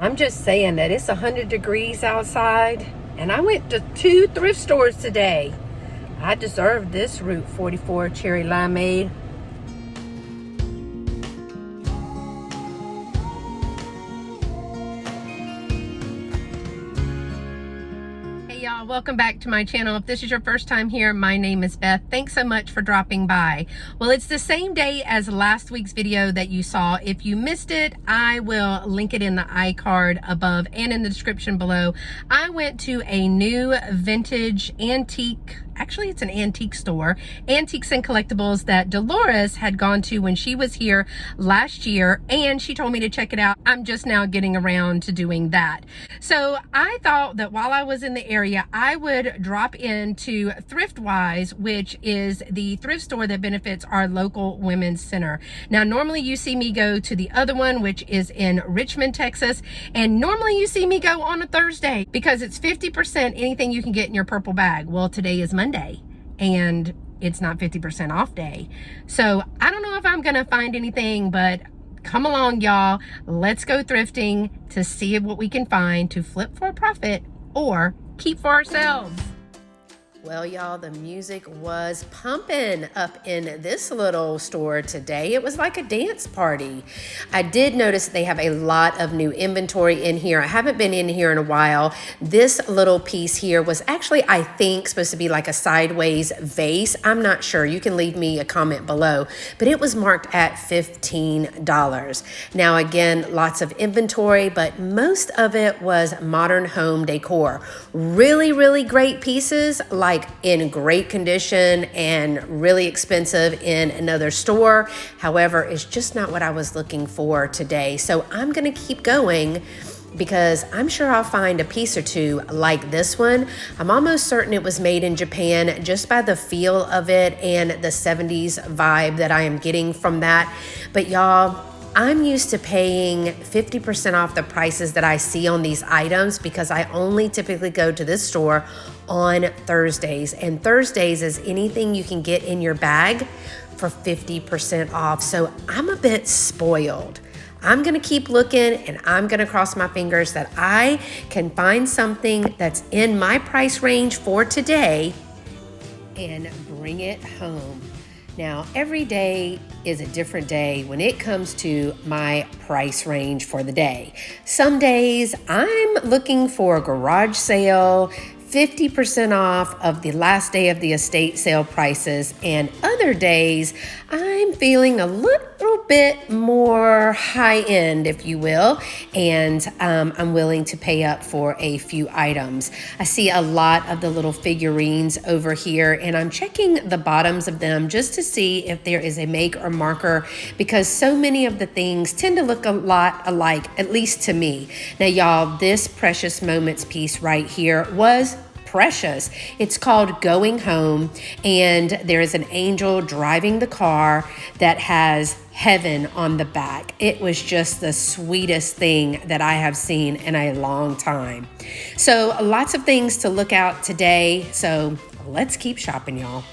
I'm just saying that it's 100 degrees outside, and I went to 2 thrift stores today. I deserve this Route 44 cherry limeade. Y'all, welcome back to my channel. If this is your first time here, my name is Beth. Thanks so much for dropping by. Well, it's the same day as last week's video that you saw. If you missed it, I will link it in the iCard above and in the description below. I went to a new vintage antique, actually it's an antique store, antiques and collectibles that Dolores had gone to when she was here last year, and she told me to check it out. I'm just now getting around to doing that. So I thought that while I was in the area, I would drop into Thriftwise, which is the thrift store that benefits our local women's center. Now, normally you see me go to the other one, which is in Richmond, Texas, and normally you see me go on a Thursday because it's 50% anything you can get in your purple bag. Well, today is Monday, and it's not 50% off day. So I don't know if I'm gonna find anything, but come along, y'all. Let's go thrifting to see what we can find to flip for a profit or keep for ourselves. Well, y'all, the music was pumping up in this little store today. It was like a dance party. I did notice they have a lot of new inventory in here. I haven't been in here in a while. This little piece here was actually, I think, supposed to be like a sideways vase. I'm not sure. You can leave me a comment below, but it was marked at $15. Now, again, lots of inventory, but most of it was modern home decor. Really, really great pieces, like in great condition and really expensive in another store. However, it's just not what I was looking for today. So I'm gonna keep going because I'm sure I'll find a piece or two like this one. I'm almost certain it was made in Japan just by the feel of it and the 70s vibe that I am getting from that. But y'all, I'm used to paying 50% off the prices that I see on these items because I only typically go to this store on Thursdays. And Thursdays is anything you can get in your bag for 50% off. So I'm a bit spoiled. I'm gonna keep looking, and I'm gonna cross my fingers that I can find something that's in my price range for today and bring it home. Now, every day is a different day when it comes to my price range for the day. Some days I'm looking for a garage sale, 50% off of the last day of the estate sale prices, and other days I'm feeling a little bit more high end, if you will, and I'm willing to pay up for a few items. I see a lot of the little figurines over here, and I'm checking the bottoms of them just to see if there is a make or marker, because so many of the things tend to look a lot alike, at least to me. Now, y'all, this Precious Moments piece right here was precious. It's called Going Home, and there is an angel driving the car that has heaven on the back. It was just the sweetest thing that I have seen in a long time. So lots of things to look out today. So let's keep shopping, y'all.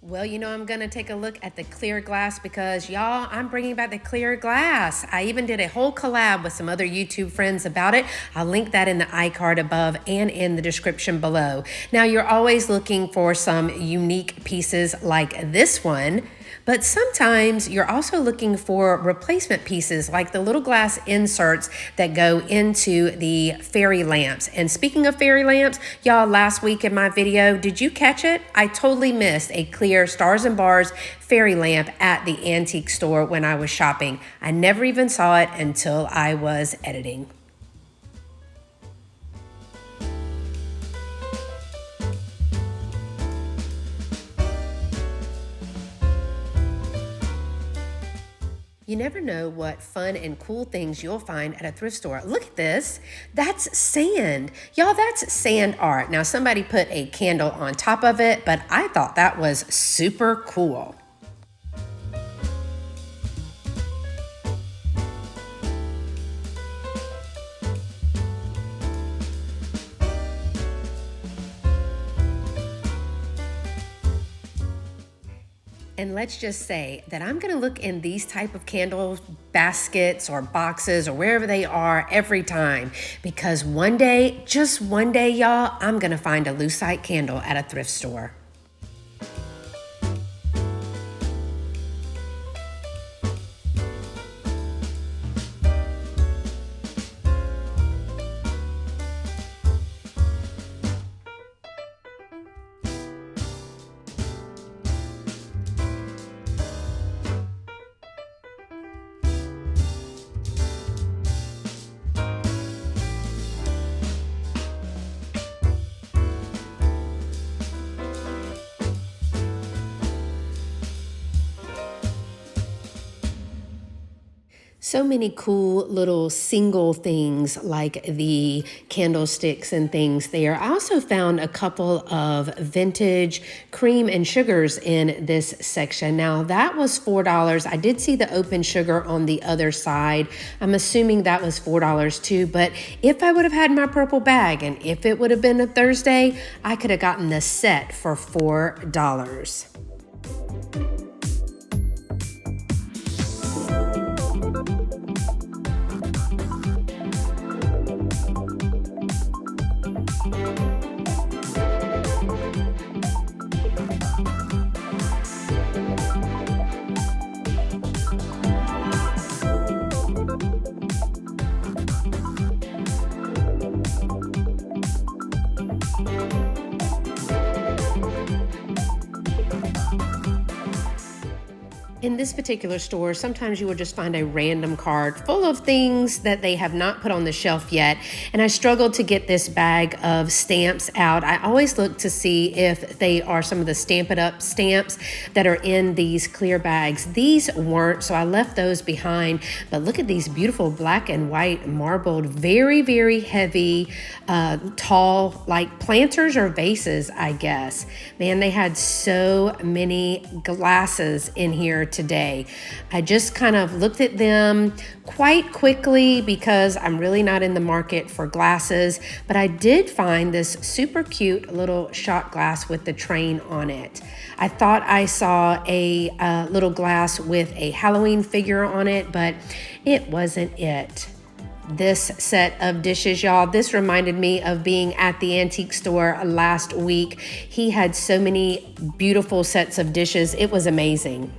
Well, you know, I'm going to take a look at the clear glass because, y'all, I'm bringing back the clear glass. I even did a whole collab with some other YouTube friends about it. I'll link that in the iCard above and in the description below. Now, you're always looking for some unique pieces like this one, but sometimes you're also looking for replacement pieces like the little glass inserts that go into the fairy lamps. And speaking of fairy lamps, y'all, last week in my video, did you catch it? I totally missed a clear Stars and Bars fairy lamp at the antique store when I was shopping. I never even saw it until I was editing. You never know what fun and cool things you'll find at a thrift store. Look at this. That's sand. Y'all, that's sand art. Now, somebody put a candle on top of it, but I thought that was super cool. And let's just say that I'm gonna look in these type of candle baskets or boxes or wherever they are every time, because one day, just one day, y'all, I'm gonna find a lucite candle at a thrift store. So many cool little single things like the candlesticks and things there. I also found a couple of vintage cream and sugars in this section. Now that was $4. I did see the open sugar on the other side. I'm assuming that was $4 too, but if I would have had my purple bag and if it would have been a Thursday, I could have gotten the set for $4. In this particular store, sometimes you will just find a random card full of things that they have not put on the shelf yet. And I struggled to get this bag of stamps out. I always look to see if they are some of the Stamp It Up stamps that are in these clear bags. These weren't, so I left those behind. But look at these beautiful black and white marbled, very, very heavy, tall, like planters or vases, I guess. Man, they had so many glasses in here today. I just kind of looked at them quite quickly because I'm really not in the market for glasses, but I did find this super cute little shot glass with the train on it. I thought I saw a little glass with a Halloween figure on it, but it wasn't it. This set of dishes, y'all, this reminded me of being at the antique store last week. He had so many beautiful sets of dishes. It was amazing.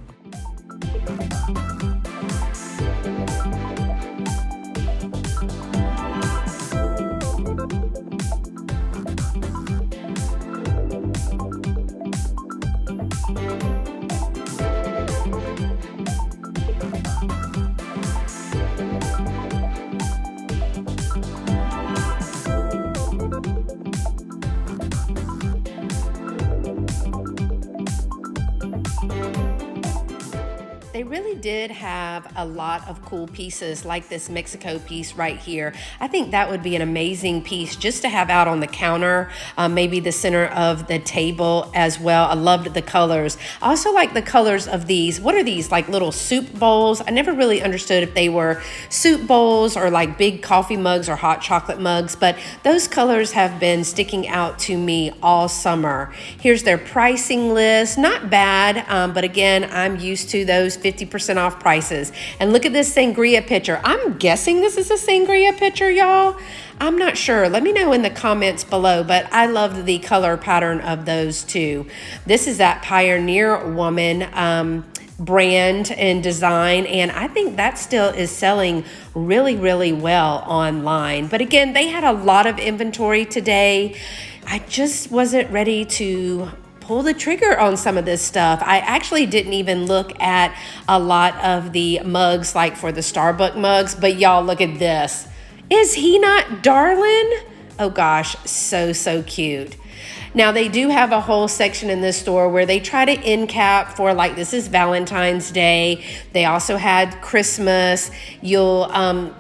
They really did have a lot of cool pieces like this Mexico piece right here. I think that would be an amazing piece just to have out on the counter, maybe the center of the table as well. I loved the colors. I also like the colors of these. What are these, like little soup bowls? I never really understood if they were soup bowls or like big coffee mugs or hot chocolate mugs, but those colors have been sticking out to me all summer. Here's their pricing list. Not bad, but again, I'm used to those 50% off prices. And look at this sangria picture. I'm guessing this is a sangria picture, y'all. I'm not sure. Let me know in the comments below, but I loved the color pattern of those too. This is that Pioneer Woman brand and design, and I think that still is selling really, really well online. But again, they had a lot of inventory today. I just wasn't ready to pull the trigger on some of this stuff. I actually didn't even look at a lot of the mugs, like for the Starbucks mugs, but y'all look at this. Is he not darling? Oh gosh, so cute. Now they do have a whole section in this store where they try to end cap for, like, this is Valentine's Day. They also had Christmas. You'll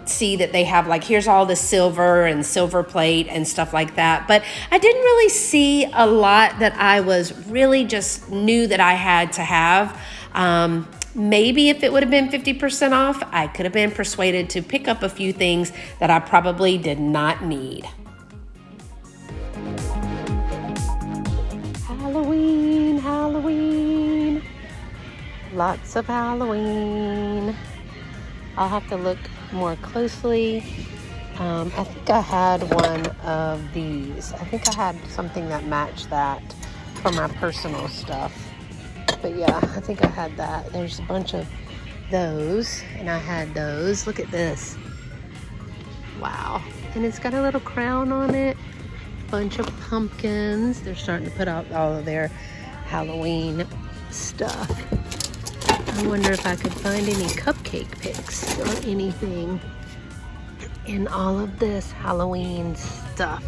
see that they have, like, here's all the silver and silver plate and stuff like that. But I didn't really see a lot that I was really just knew that I had to have. Maybe if it would have been 50% off, I could have been persuaded to pick up a few things that I probably did not need. Halloween, Halloween. Lots of Halloween. I'll have to look more closely. I think I had one of these. I think I had something that matched that for my personal stuff. But yeah, I think I had that. There's a bunch of those, and I had those. Look at this. Wow. And it's got a little crown on it. Bunch of pumpkins. They're starting to put out all of their Halloween stuff. I wonder if I could find any cupcake picks or anything in all of this Halloween stuff.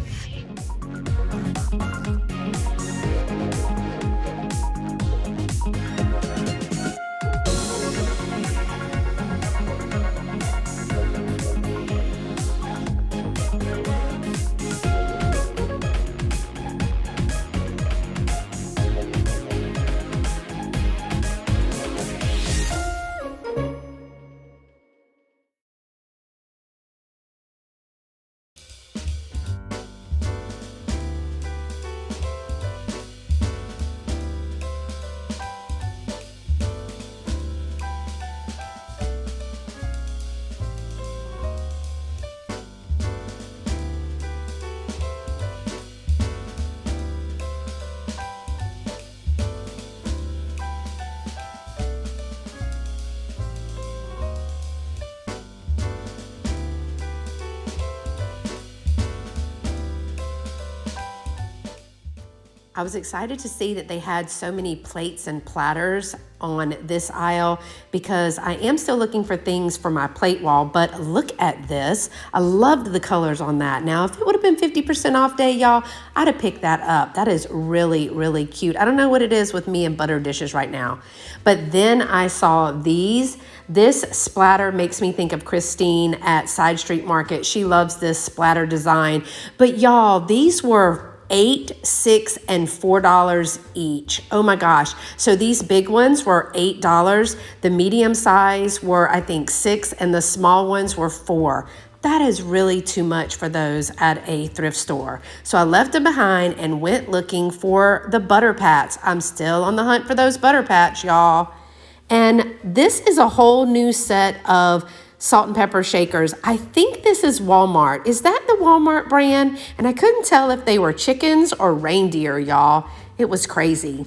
I was excited to see that they had so many plates and platters on this aisle because I am still looking for things for my plate wall, but look at this. I loved the colors on that. Now, if it would have been 50% off day, y'all, I'd have picked that up. That is really, really cute. I don't know what it is with me and butter dishes right now, but then I saw these. This splatter makes me think of Christine at Side Street Market. She loves this splatter design, but y'all, these were $8, $6, and $4 each. Oh my gosh. So these big ones were $8. The medium size were, I think, $6, and the small ones were $4. That is really too much for those at a thrift store. So I left them behind and went looking for the butter pats. I'm still on the hunt for those butter pats, y'all. And this is a whole new set of salt and pepper shakers. I think this is Walmart. Is that the Walmart brand? And I couldn't tell if they were chickens or reindeer, y'all. It was crazy.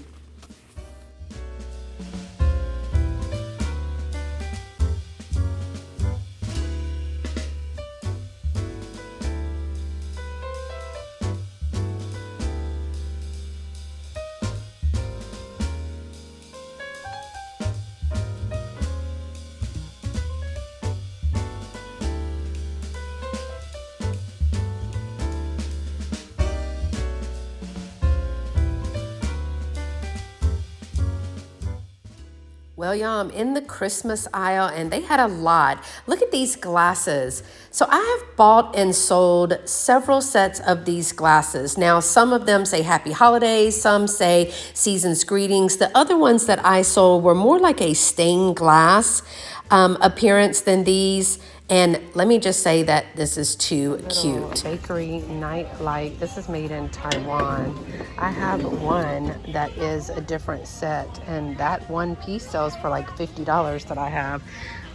Well, y'all, I'm in the Christmas aisle and they had a lot. Look at these glasses. So I have bought and sold several sets of these glasses. Now, some of them say Happy Holidays, some say Season's Greetings. The other ones that I sold were more like a stained glass appearance than these. And let me just say that this is too cute. Bakery night light. This is made in Taiwan. I have one that is a different set, and that one piece sells for like $50 that I have.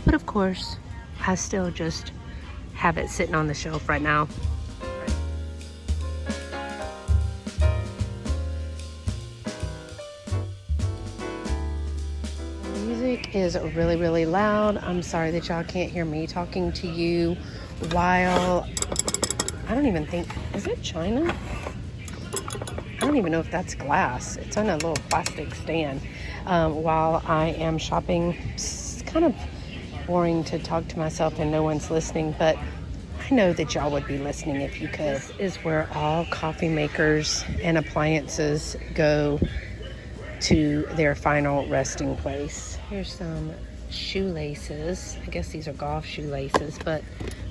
But of course, I still just have it sitting on the shelf right now. Is really, really loud. I'm sorry that y'all can't hear me talking to you while I don't even think, is it China? I don't even know if that's glass. It's on a little plastic stand. While I am shopping, it's kind of boring to talk to myself and no one's listening, but I know that y'all would be listening if you could. This is where all coffee makers and appliances go to their final resting place. Here's some shoelaces. I guess these are golf shoelaces, but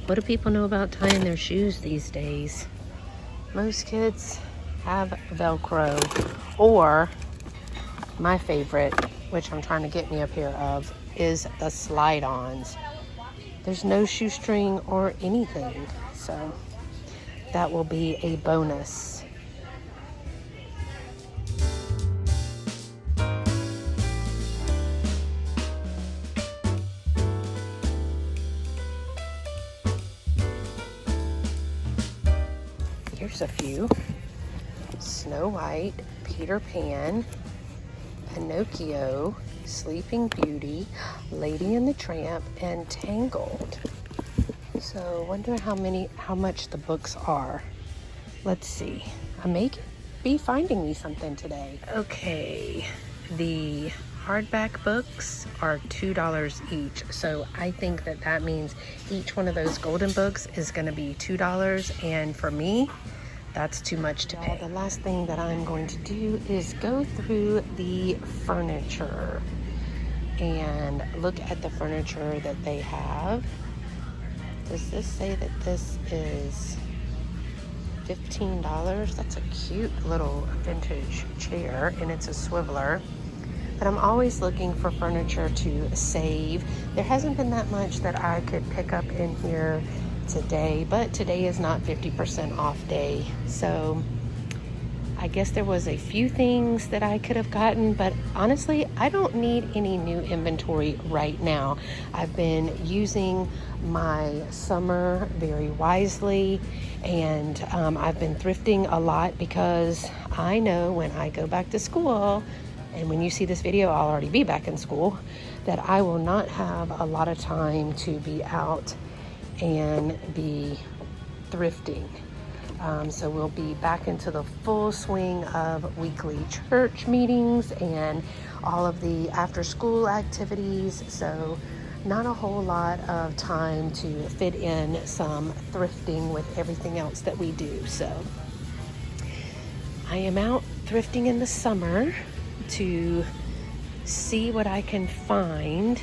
what do people know about tying their shoes these days? Most kids have Velcro, or my favorite, which I'm trying to get me a pair of, is the slide-ons. There's no shoestring or anything, so that will be a bonus. Here's a few. Snow White, Peter Pan, Pinocchio, Sleeping Beauty, Lady and the Tramp, and Tangled. So wonder how much the books are. Let's see. I may be finding me something today. Okay, the hardback books are $2 each. So I think that means each one of those golden books is going to be $2, and for me, that's too much to pay. The last thing that I'm going to do is go through the furniture and look at the furniture that they have. Does this say that this is $15? That's a cute little vintage chair, and it's a swiveler. But I'm always looking for furniture to save. There hasn't been that much that I could pick up in here today, but today is not 50% off day, so I guess there was a few things that I could have gotten, but honestly I don't need any new inventory right now. I've been using my summer very wisely, and I've been thrifting a lot because I know when I go back to school, and when you see this video I'll already be back in school, that I will not have a lot of time to be out and be thrifting. So we'll be back into the full swing of weekly church meetings and all of the after school activities. So not a whole lot of time to fit in some thrifting with everything else that we do. So I am out thrifting in the summer to see what I can find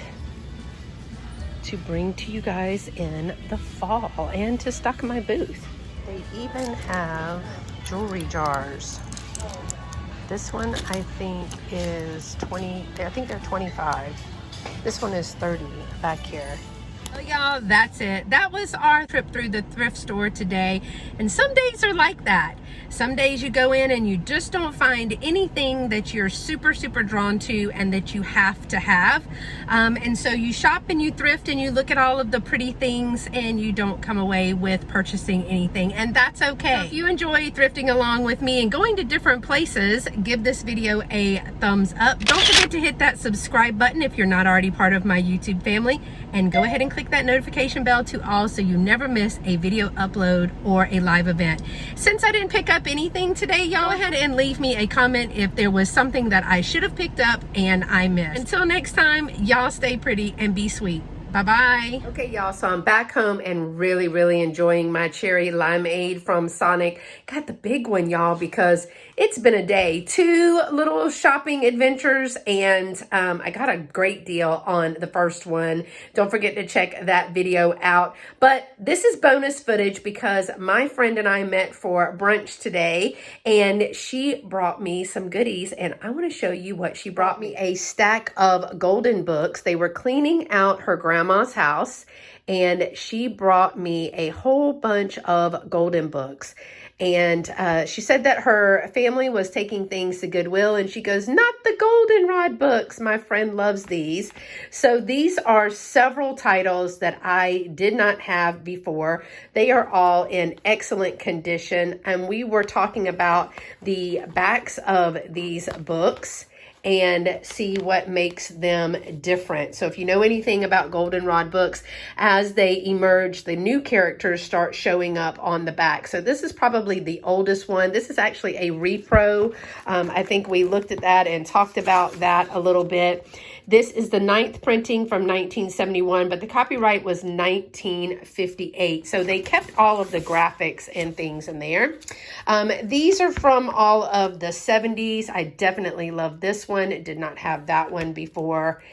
to bring to you guys in the fall and to stock my booth. They even have jewelry jars. This one I think is 20, I think they're 25. This one is 30 back here. Well, y'all, that's it. That was our trip through the thrift store today. And some days are like that. Some days you go in and you just don't find anything that you're super drawn to and that you have to have. And so you shop and you thrift and you look at all of the pretty things and you don't come away with purchasing anything. And that's okay. So if you enjoy thrifting along with me and going to different places, give this video a thumbs up. Don't forget to hit that subscribe button if you're not already part of my YouTube family. And go ahead and click that notification bell to all so you never miss a video upload or a live event. Since I didn't pick up anything today, y'all, go ahead and leave me a comment if there was something that I should have picked up and I missed. Until next time, y'all stay pretty and be sweet. Bye-bye. Okay, y'all, so I'm back home and really enjoying my cherry limeade from Sonic. Got the big one, y'all, because it's been a day. 2 little shopping adventures, and I got a great deal on the first one. Don't forget to check that video out. But this is bonus footage because my friend and I met for brunch today, and she brought me some goodies, and I want to show you what she brought me. A stack of golden books. They were cleaning out her grandma's house, and she brought me a whole bunch of golden books. And she said that her family was taking things to Goodwill, and she goes, "Not the goldenrod books. My friend loves these." So these are several titles that I did not have before. They are all in excellent condition, and we were talking about the backs of these books and see what makes them different. So if you know anything about goldenrod books, as they emerge, the new characters start showing up on the back. So this is probably the oldest one. This is actually a repro. I think we looked at that and talked about that a little bit. This is the 9th printing from 1971, but the copyright was 1958. So they kept all of the graphics and things in there. These are from all of the 70s. I definitely love this one. Did not have that one before.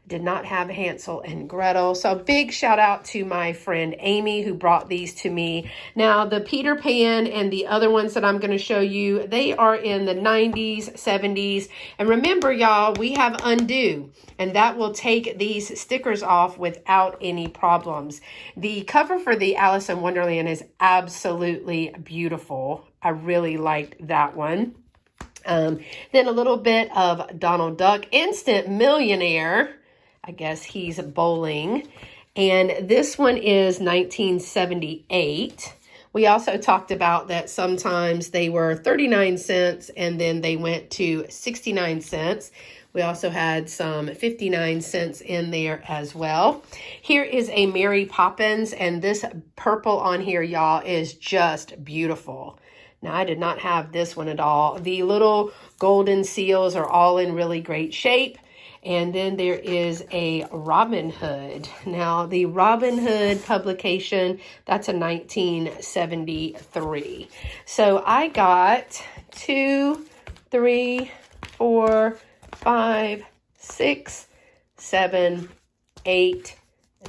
Did not have Hansel and Gretel. So big shout out to my friend Amy who brought these to me. Now the Peter Pan and the other ones that I'm going to show you, they are in the 90s, 70s. And remember y'all, we have undo and that will take these stickers off without any problems. The cover for the Alice in Wonderland is absolutely beautiful. I really liked that one. Then a little bit of Donald Duck, Instant Millionaire. I guess he's bowling. And this one is 1978. We also talked about that sometimes they were 39 cents and then they went to 69 cents. We also had some 59 cents in there as well. Here is a Mary Poppins, and this purple on here, y'all, is just beautiful. Now, I did not have this one at all. The little golden seals are all in really great shape. And then there is a Robin Hood. Now, the Robin Hood publication, that's a 1973. So I got 2, 3, 4, 5, 6, 7, 8,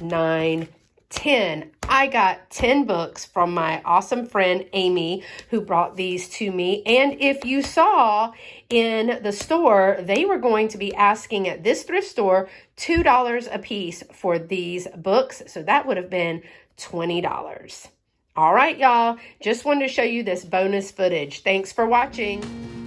9, 10. I got 10 books from my awesome friend Amy who brought these to me. And if you saw in the store, they were going to be asking at this thrift store $2 a piece for these books. So that would have been $20. All right, y'all. Just wanted to show you this bonus footage. Thanks for watching.